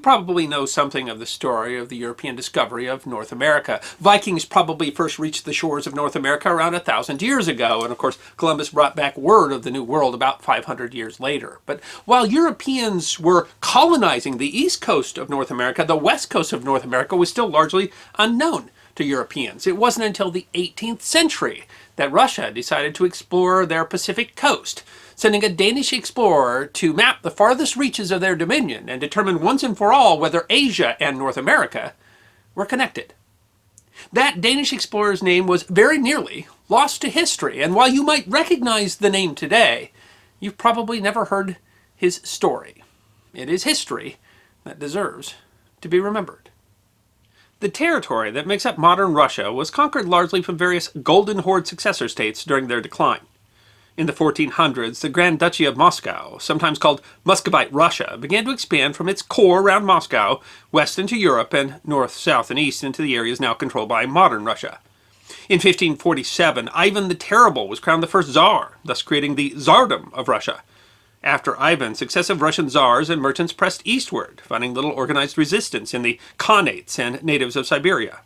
probably know something of the story of the European discovery of North America. Vikings probably first reached the shores of North America around 1,000 years ago, and of course Columbus brought back word of the New World about 500 years later. But while Europeans were colonizing the east coast of North America, the west coast of North America was still largely unknown to Europeans. It wasn't until the 18th century that Russia decided to explore their Pacific coast, sending a Danish explorer to map the farthest reaches of their dominion and determine once and for all whether Asia and North America were connected. That Danish explorer's name was very nearly lost to history, and while you might recognize the name today, you've probably never heard his story. It is history that deserves to be remembered. The territory that makes up modern Russia was conquered largely from various Golden Horde successor states during their decline. In the 1400s, the Grand Duchy of Moscow, sometimes called Muscovite Russia, began to expand from its core around Moscow west into Europe and north, south, and east into the areas now controlled by modern Russia. In 1547, Ivan the Terrible was crowned the first Tsar, thus creating the Tsardom of Russia. After Ivan, successive Russian Tsars and merchants pressed eastward, finding little organized resistance in the Khanates and natives of Siberia.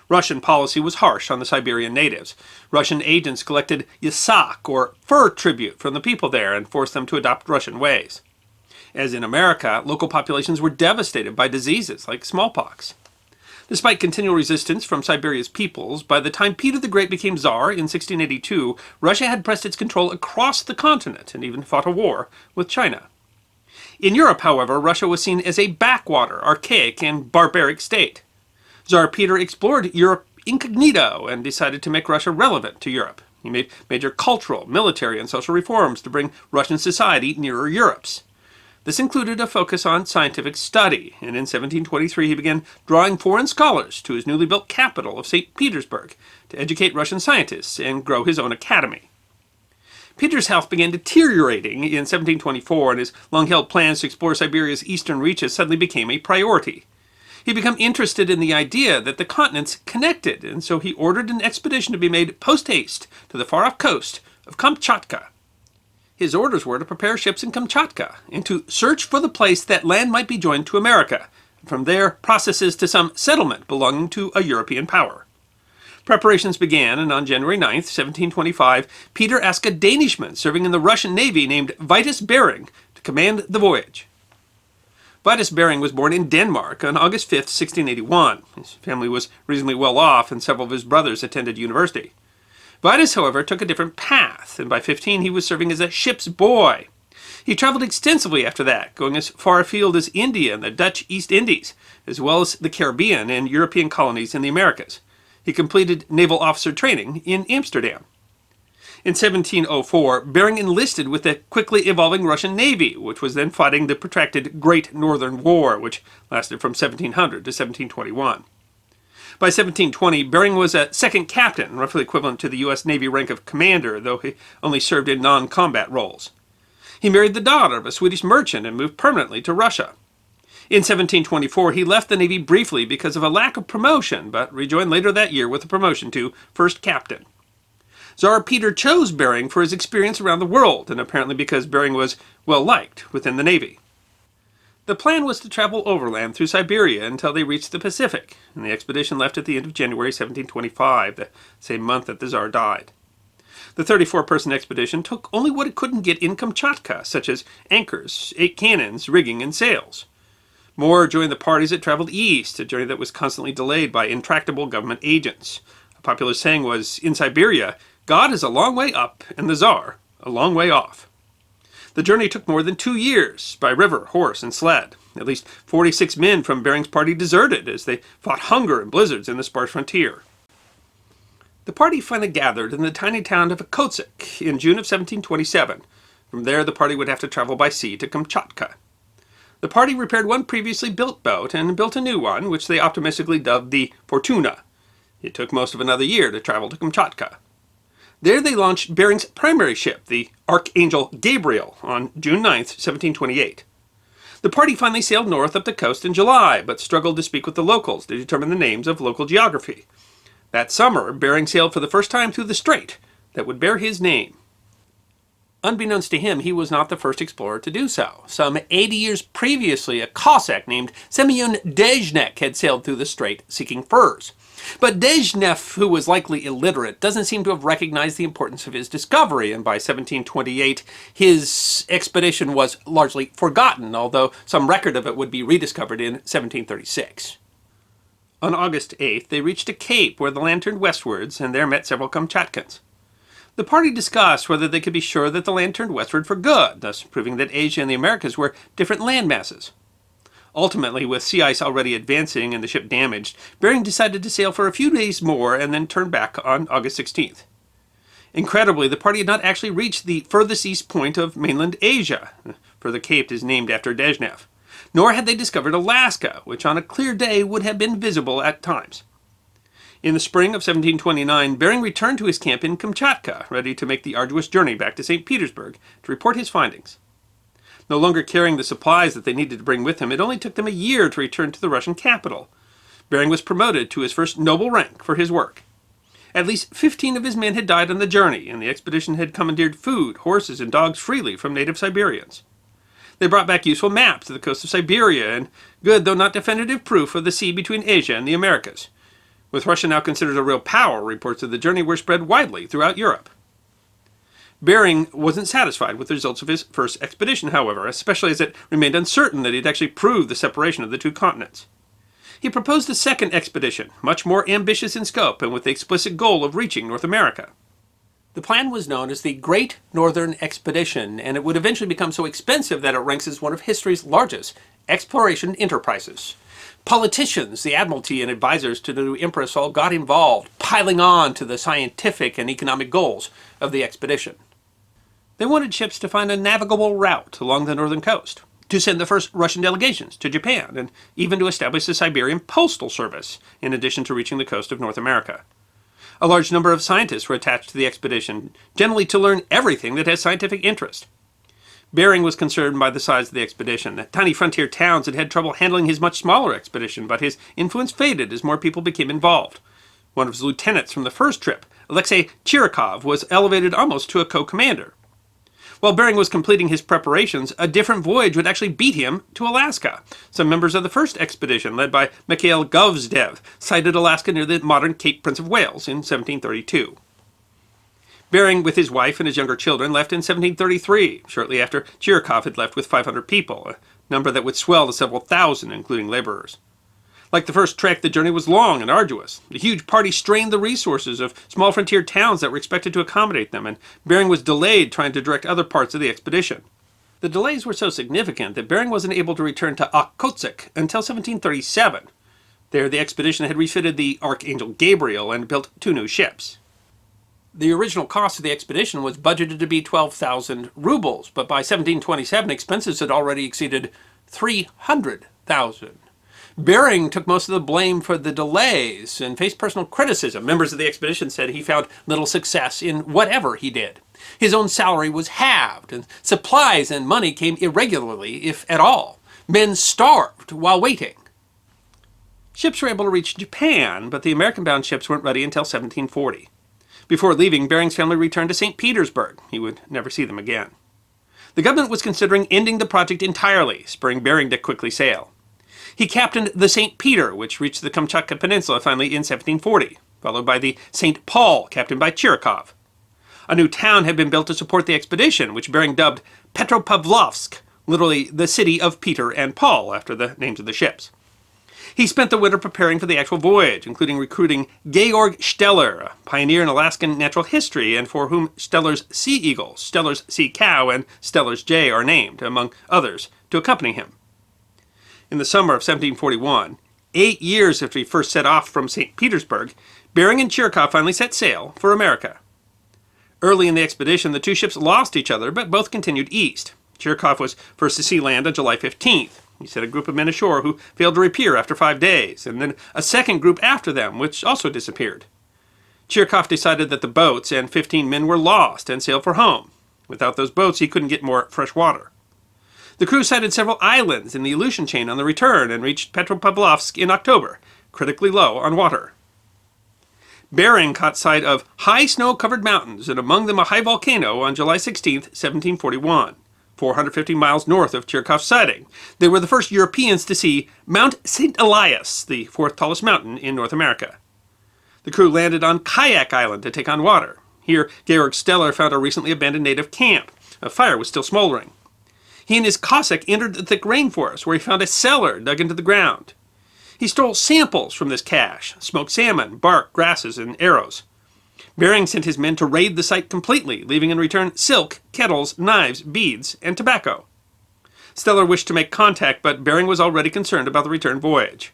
Russian policy was harsh on the Siberian natives. Russian agents collected yasak, or fur tribute, from the people there and forced them to adopt Russian ways. As in America, local populations were devastated by diseases like smallpox. Despite continual resistance from Siberia's peoples, by the time Peter the Great became Tsar in 1682, Russia had pressed its control across the continent and even fought a war with China. In Europe, however, Russia was seen as a backwater, archaic, and barbaric state. Tsar Peter explored Europe incognito and decided to make Russia relevant to Europe. He made major cultural, military, and social reforms to bring Russian society nearer Europe's. This included a focus on scientific study, and in 1723 he began drawing foreign scholars to his newly built capital of St. Petersburg to educate Russian scientists and grow his own academy. Peter's health began deteriorating in 1724, and his long-held plans to explore Siberia's eastern reaches suddenly became a priority. He became interested in the idea that the continents connected, and so he ordered an expedition to be made post-haste to the far-off coast of Kamchatka. His orders were to prepare ships in Kamchatka and to search for the place that land might be joined to America, and from there processes to some settlement belonging to a European power. Preparations began, and on January 9, 1725, Peter asked a Danishman serving in the Russian Navy named Vitus Bering to command the voyage. Vitus Bering was born in Denmark on August 5, 1681. His family was reasonably well off, and several of his brothers attended university. Vitus, however, took a different path, and by 15 he was serving as a ship's boy. He traveled extensively after that, going as far afield as India and the Dutch East Indies, as well as the Caribbean and European colonies in the Americas. He completed naval officer training in Amsterdam. In 1704, Bering enlisted with the quickly evolving Russian Navy, which was then fighting the protracted Great Northern War, which lasted from 1700 to 1721. By 1720, Bering was a second captain, roughly equivalent to the U.S. Navy rank of commander, though he only served in non-combat roles. He married the daughter of a Swedish merchant and moved permanently to Russia. In 1724, he left the Navy briefly because of a lack of promotion, but rejoined later that year with a promotion to first captain. Tsar Peter chose Bering for his experience around the world, and apparently because Bering was well-liked within the Navy. The plan was to travel overland through Siberia until they reached the Pacific, and the expedition left at the end of January 1725, the same month that the Tsar died. The 34-person expedition took only what it couldn't get in Kamchatka, such as anchors, 8 cannons, rigging, and sails. More joined the parties that traveled east, a journey that was constantly delayed by intractable government agents. A popular saying was, in Siberia, God is a long way up, and the Tsar a long way off. The journey took more than 2 years, by river, horse, and sled. At least 46 men from Bering's party deserted as they fought hunger and blizzards in the sparse frontier. The party finally gathered in the tiny town of Okhotsk in June of 1727. From there, the party would have to travel by sea to Kamchatka. The party repaired one previously built boat and built a new one, which they optimistically dubbed the Fortuna. It took most of another year to travel to Kamchatka. There they launched Bering's primary ship, the Archangel Gabriel, on June 9, 1728. The party finally sailed north up the coast in July, but struggled to speak with the locals to determine the names of local geography. That summer, Bering sailed for the first time through the strait that would bear his name. Unbeknownst to him, he was not the first explorer to do so. Some 80 years previously, a Cossack named Semyon Dezhnev had sailed through the strait seeking furs. But Dezhnev, who was likely illiterate, doesn't seem to have recognized the importance of his discovery, and by 1728 his expedition was largely forgotten, although some record of it would be rediscovered in 1736. On August 8th, they reached a cape where the land turned westwards, and there met several Kamchatkans. The party discussed whether they could be sure that the land turned westward for good, thus proving that Asia and the Americas were different land masses. Ultimately, with sea ice already advancing and the ship damaged, Bering decided to sail for a few days more and then turn back on August 16th. Incredibly, the party had not actually reached the furthest east point of mainland Asia, for the cape is named after Dezhnev, nor had they discovered Alaska, which on a clear day would have been visible at times. In the spring of 1729, Bering returned to his camp in Kamchatka, ready to make the arduous journey back to St. Petersburg to report his findings. No longer carrying the supplies that they needed to bring with him, it only took them a year to return to the Russian capital. Bering was promoted to his first noble rank for his work. At least 15 of his men had died on the journey, and the expedition had commandeered food, horses, and dogs freely from native Siberians. They brought back useful maps of the coast of Siberia and good, though not definitive, proof of the sea between Asia and the Americas. With Russia now considered a real power, reports of the journey were spread widely throughout Europe. Bering wasn't satisfied with the results of his first expedition, however, especially as it remained uncertain that he'd actually proved the separation of the two continents. He proposed a second expedition, much more ambitious in scope and with the explicit goal of reaching North America. The plan was known as the Great Northern Expedition, and it would eventually become so expensive that it ranks as one of history's largest exploration enterprises. Politicians, the Admiralty, and advisors to the new Empress all got involved, piling on to the scientific and economic goals of the expedition. They wanted ships to find a navigable route along the northern coast, to send the first Russian delegations to Japan, and even to establish the Siberian Postal Service, in addition to reaching the coast of North America. A large number of scientists were attached to the expedition, generally to learn everything that has scientific interest. Bering was concerned by the size of the expedition. The tiny frontier towns had had trouble handling his much smaller expedition, but his influence faded as more people became involved. One of his lieutenants from the first trip, Alexei Chirikov, was elevated almost to a co-commander. While Bering was completing his preparations, a different voyage would actually beat him to Alaska. Some members of the first expedition, led by Mikhail Govzdev, sighted Alaska near the modern Cape Prince of Wales in 1732. Bering, with his wife and his younger children, left in 1733, shortly after Chirikov had left with 500 people, a number that would swell to several thousand, including laborers. Like the first trek, the journey was long and arduous. The huge party strained the resources of small frontier towns that were expected to accommodate them, and Bering was delayed trying to direct other parts of the expedition. The delays were so significant that Bering wasn't able to return to Okhotsk until 1737. There, the expedition had refitted the Archangel Gabriel and built 2 new ships. The original cost of the expedition was budgeted to be 12,000 rubles, but by 1727 expenses had already exceeded 300,000. Bering took most of the blame for the delays and faced personal criticism. Members of the expedition said he found little success in whatever he did. His own salary was halved, and supplies and money came irregularly, if at all. Men starved while waiting. Ships were able to reach Japan, but the American-bound ships weren't ready until 1740. Before leaving, Bering's family returned to St. Petersburg. He would never see them again. The government was considering ending the project entirely, spurring Bering to quickly sail. He captained the St. Peter, which reached the Kamchatka Peninsula finally in 1740, followed by the St. Paul, captained by Chirikov. A new town had been built to support the expedition, which Bering dubbed Petropavlovsk, literally the city of Peter and Paul, after the names of the ships. He spent the winter preparing for the actual voyage, including recruiting Georg Steller, a pioneer in Alaskan natural history, and for whom Steller's sea eagle, Steller's sea cow, and Steller's jay are named, among others, to accompany him. In the summer of 1741, 8 years after he first set off from St. Petersburg, Bering and Chirikov finally set sail for America. Early in the expedition, the 2 ships lost each other, but both continued east. Chirikov was first to see land on July 15th. He set a group of men ashore who failed to reappear after 5 days, and then a second group after them, which also disappeared. Chirikov decided that the boats and 15 men were lost and sailed for home. Without those boats, he couldn't get more fresh water. The crew sighted several islands in the Aleutian chain on the return and reached Petropavlovsk in October, critically low on water. Bering caught sight of high snow-covered mountains, and among them a high volcano on July 16, 1741, 450 miles north of Tyrkov's sighting. They were the first Europeans to see Mount St. Elias, the fourth tallest mountain in North America. The crew landed on Kayak Island to take on water. Here, Georg Steller found a recently abandoned native camp. A fire was still smoldering. He and his Cossack entered the thick rainforest, where he found a cellar dug into the ground. He stole samples from this cache, smoked salmon, bark, grasses, and arrows. Bering sent his men to raid the site completely, leaving in return silk, kettles, knives, beads, and tobacco. Steller wished to make contact, but Bering was already concerned about the return voyage.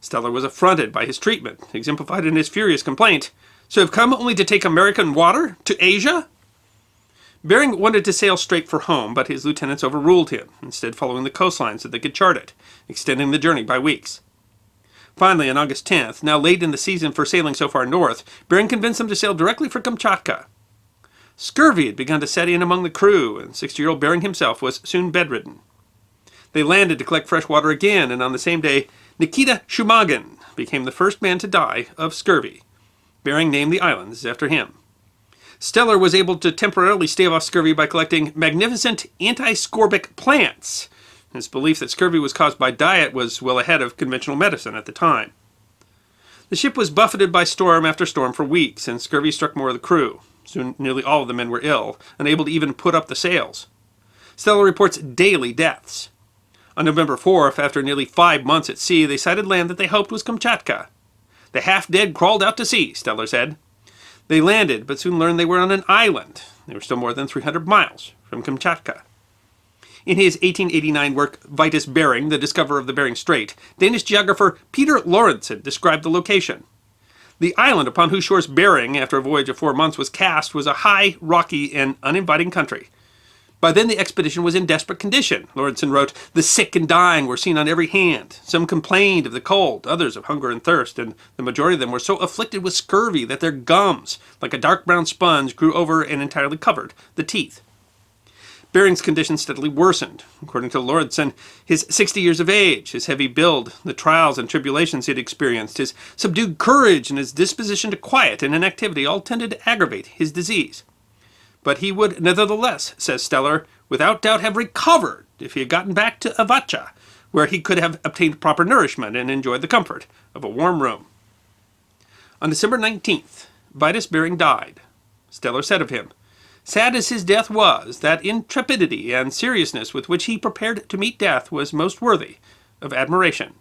Steller was affronted by his treatment, exemplified in his furious complaint, "So you've come only to take American water? To Asia?" Bering wanted to sail straight for home, but his lieutenants overruled him, instead following the coastline so they could chart it, extending the journey by weeks. Finally, on August 10th, now late in the season for sailing so far north, Bering convinced them to sail directly for Kamchatka. Scurvy had begun to set in among the crew, and 60-year-old Bering himself was soon bedridden. They landed to collect fresh water again, and on the same day, Nikita Shumagin became the first man to die of scurvy. Bering named the islands after him. Steller was able to temporarily stave off scurvy by collecting magnificent anti-scorbic plants. His belief that scurvy was caused by diet was well ahead of conventional medicine at the time. The ship was buffeted by storm after storm for weeks, and scurvy struck more of the crew. Soon nearly all of the men were ill, unable to even put up the sails. Steller reports daily deaths. On November 4th, after nearly 5 months at sea, they sighted land that they hoped was Kamchatka. "The half-dead crawled out to sea," Steller said. They landed, but soon learned they were on an island. They were still more than 300 miles from Kamchatka. In his 1889 work, Vitus Bering, the discoverer of the Bering Strait, Danish geographer Peter Lorentzen described the location. The island upon whose shores Bering, after a voyage of 4 months, was cast was a high, rocky, and uninviting country. By then the expedition was in desperate condition. Lorentzen wrote, "The sick and dying were seen on every hand. Some complained of the cold, others of hunger and thirst, and the majority of them were so afflicted with scurvy that their gums, like a dark brown sponge, grew over and entirely covered the teeth." Bering's condition steadily worsened. According to Lorentzen, his 60 years of age, his heavy build, the trials and tribulations he had experienced, his subdued courage, and his disposition to quiet and inactivity all tended to aggravate his disease. But he would nevertheless, says Steller, without doubt have recovered if he had gotten back to Avacha, where he could have obtained proper nourishment and enjoyed the comfort of a warm room. On December 19th, Vitus Bering died. Steller said of him, "Sad as his death was, that intrepidity and seriousness with which he prepared to meet death was most worthy of admiration."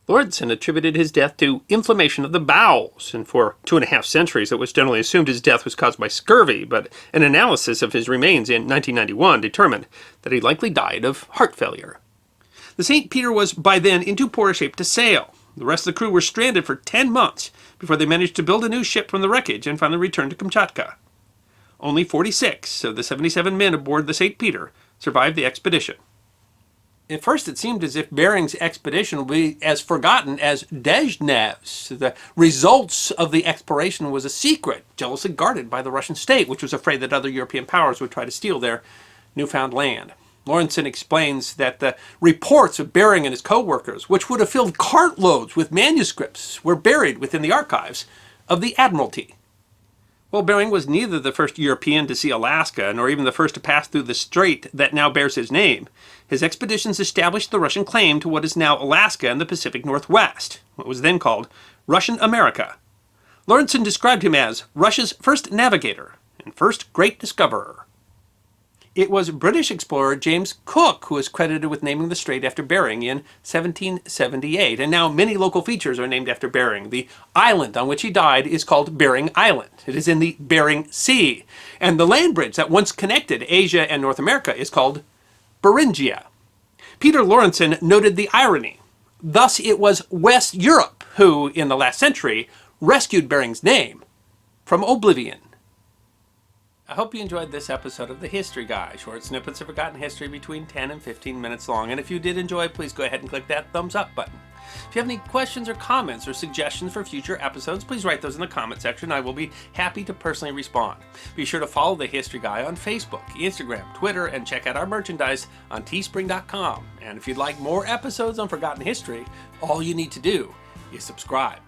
Lorentzen attributed his death to inflammation of the bowels, and for 2.5 centuries it was generally assumed his death was caused by scurvy, but an analysis of his remains in 1991 determined that he likely died of heart failure. The St. Peter was by then in too poor a shape to sail. The rest of the crew were stranded for 10 months before they managed to build a new ship from the wreckage and finally returned to Kamchatka. Only 46 of the 77 men aboard the St. Peter survived the expedition. At first it seemed as if Bering's expedition would be as forgotten as Dezhnev's. The results of the exploration was a secret, jealously guarded by the Russian state, which was afraid that other European powers would try to steal their newfound land. Lorentzen explains that the reports of Bering and his co-workers, which would have filled cartloads with manuscripts, were buried within the archives of the Admiralty. Well, Bering was neither the first European to see Alaska, nor even the first to pass through the strait that now bears his name. His expeditions established the Russian claim to what is now Alaska and the Pacific Northwest, what was then called Russian America. Lorentzen described him as Russia's first navigator and first great discoverer. It was British explorer James Cook who is credited with naming the strait after Bering in 1778, and now many local features are named after Bering. The island on which he died is called Bering Island. It is in the Bering Sea, and the land bridge that once connected Asia and North America is called Beringia. Peter Lorentzen noted the irony. Thus it was West Europe who, in the last century, rescued Bering's name from oblivion. I hope you enjoyed this episode of The History Guy, short snippets of forgotten history between 10 and 15 minutes long. And if you did enjoy, please go ahead and click that thumbs up button. If you have any questions or comments or suggestions for future episodes, please write those in the comment section. I will be happy to personally respond. Be sure to follow The History Guy on Facebook, Instagram, Twitter, and check out our merchandise on teespring.com. And if you'd like more episodes on forgotten history, all you need to do is subscribe.